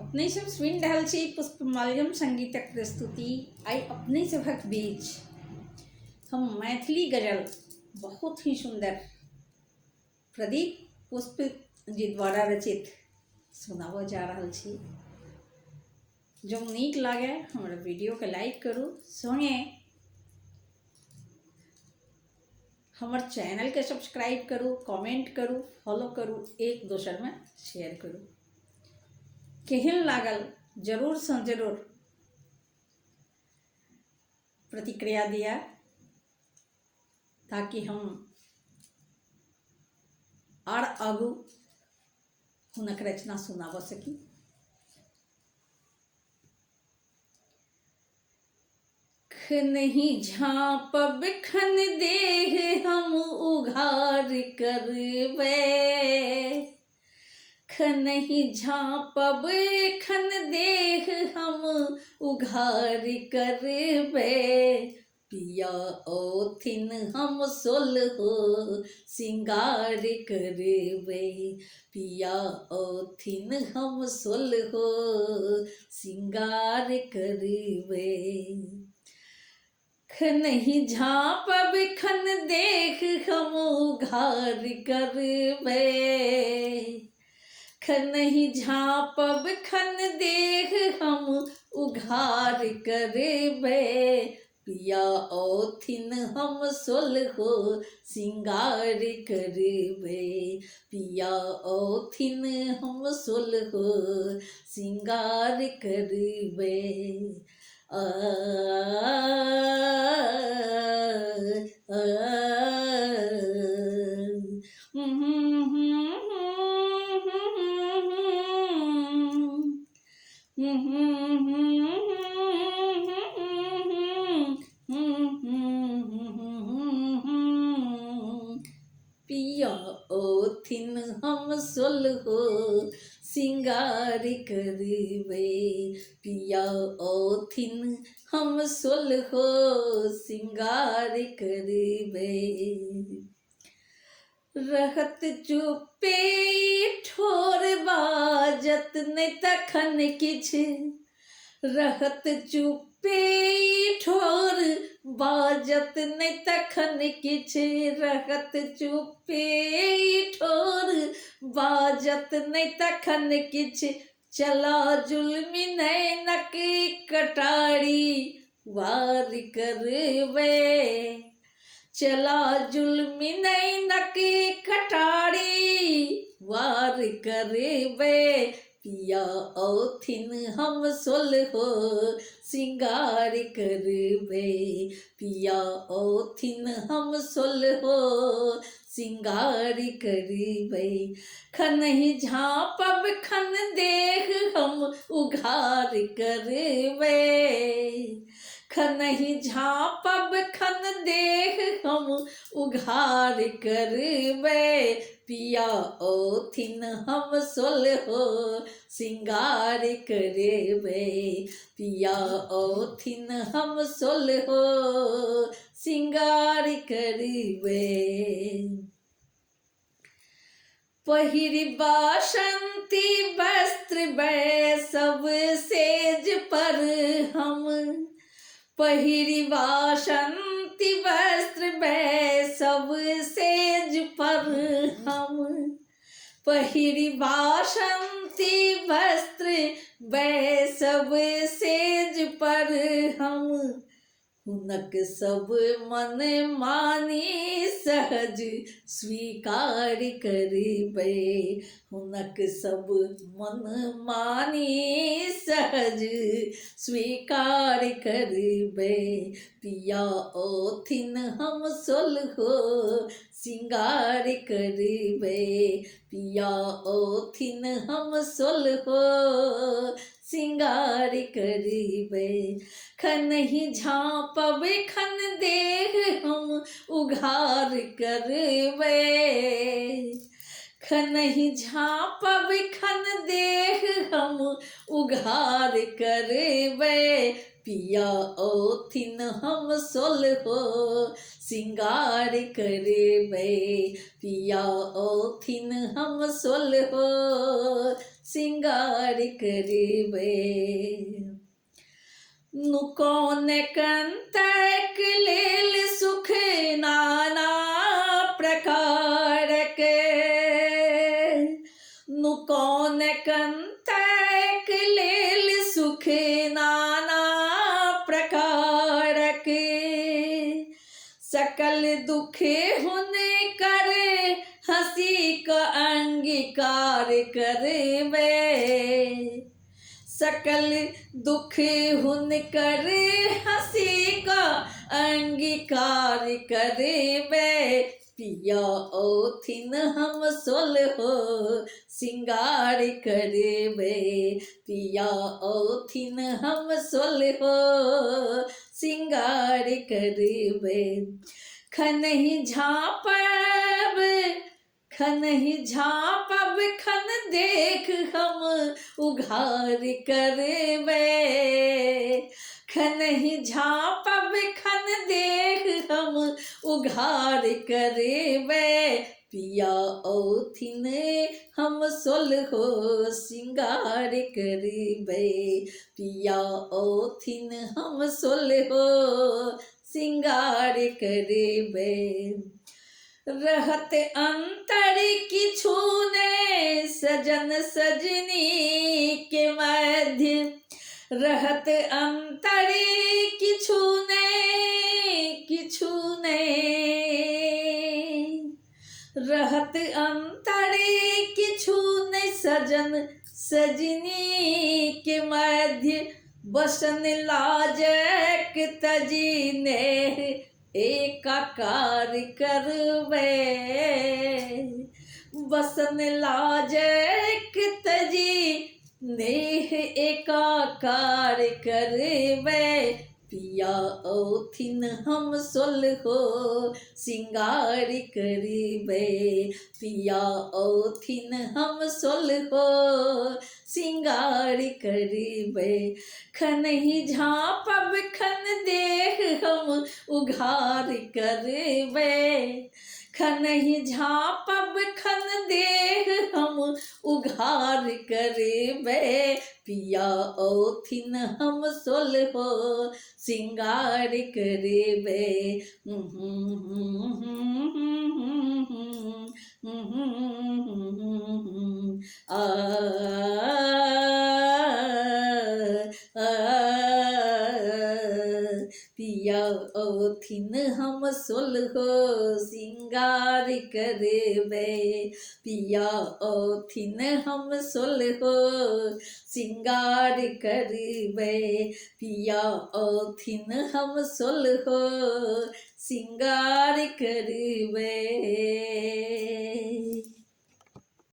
अपने सब सुनि रहल छी पुष्पमाल्यम संगीतक प्रस्तुति। आई अपने सभक बीच हम मैथिली गजल बहुत ही सुंदर प्रदीप पुष्प जी द्वारा रचित सुनाबऽ जा रहल छी। जो नीक लागे हमारे वीडियो के लाइक करू, संगे हमार चैनल के सब्सक्राइब करू, कमेंट करू, फॉलो करू, एक दोसर में शेयर करू। केहन लागल जरूर सँ जरूर प्रतिक्रिया दिया ताकि हम और आगू हुनक रचना सुनाबऽ सकी। खनहि झाँपब खन देह हम उघार करबै, खनहि झाँपब खन देह हम उघार करबै। पिया औथिन हम सोलहो सिंगार करबै, पिया औथिन हम सोलहो सिंगार करबै। खनहि झाँपब खन देह हम उघार करबै, खनहि झाँपब खन देह हम उघार करबै। पिया औथिन हम सोलहो सिंगार करबै, पिया औथिन हम सोलहो सिंगार करबै। आ पिया औथिन हम सोलहो सिंगार करबै, पिया औथिन हम सोलहो सिंगार करबै। रहत चुपे ठोर बाजत नहि तखन किछ, रहत चुपे ठोर बाजत नहि तखन किछ, रहत चुपे ठोर बाजत नहि तखन किछ। चला जुल्मी नैनक कटारी वार करबै, चला जुल्मी नैनक कटारी वार करबै। पिया औथिन हम सोलहो सिंगार करबै, पिया औथिन हम सोलहो सिंगार करबै। खनहि झाँपब खन देह हम उघार करबै, खनहि झाँपब खन देह हम उघार करबै। पिया औथिन हम सोलहो सिंगार करबै, पिया औथिन हम सोलहो सिंगार करबै। पहिरी बासंती वस्त्र बैसब सेज पर हम, पहिरी बासंती वस्त्र बैसब सेज पर हम, पहिरी बासंती वस्त्र बैसब सेज पर हम। हुनक सब मन मानी सहज स्वीकार करबै, हुनक सब मन मानी सहज स्वीकार करबै। पिया औथिन हम सोलहो सिंगार करबै, पिया औथिन हम सोलहो सिंगार करबै। खनहि झाँपब खन देह हम उघार करबै, खनहि झाँपब खन देह हम उघार करबै। पिया ओथिन हम सोल हो सिंगार करबे, पिया ओथिन हम सोल हो सिंगार करबे। नुकोन कंतक लेल सुख नाना प्रकार के, नुकोन कंतक लेल सुख नाना प्रकार के, सकल दुख हुन कर हंसी का अंगीकार करबे, सकल दुख हुन कर हंसी का अंगीकार करबे, पिया ओथिन हम सोल हो सिंगार करबे, पिया ओथिन हम सोल हो सिंगार करबे। खनहि झाँपब खनहि झाँपब खन देख हम उघार करबे, खनहि झाँपब खन देख हम उघार करबे, पिया ओथिन हम सोल हो सिंगार करबे, पिया ओथिन हम सोल हो सिंगार करबे। रहत अंतर किछु ने सजन सजनी के मध्य, रहत अंतर किछु ने रहत अंतर किछु ने सजन सजनी के मध्य, बसन लाजक तजी ने एकाकार करबे, बसन लाजक तजी नेह एकाकार करबे, पिया ओथिन हम सोल हो सिंगार करबे, पिया ओथिन हम सोल हो सिंगार करबे। खनहि झाँपब खन देख हम उघार करबे, खनहि झाँपब खन देख हम उघार करबे, पिया ओथिन हम सोल हो सिंगार करबे। आ पिया ओथिन हम सोल हो सिंगार करबे, पिया ओथिन हम सोल हो सिंगार करबे, पिया ओथिन हम सोल हो सिंगार करबे।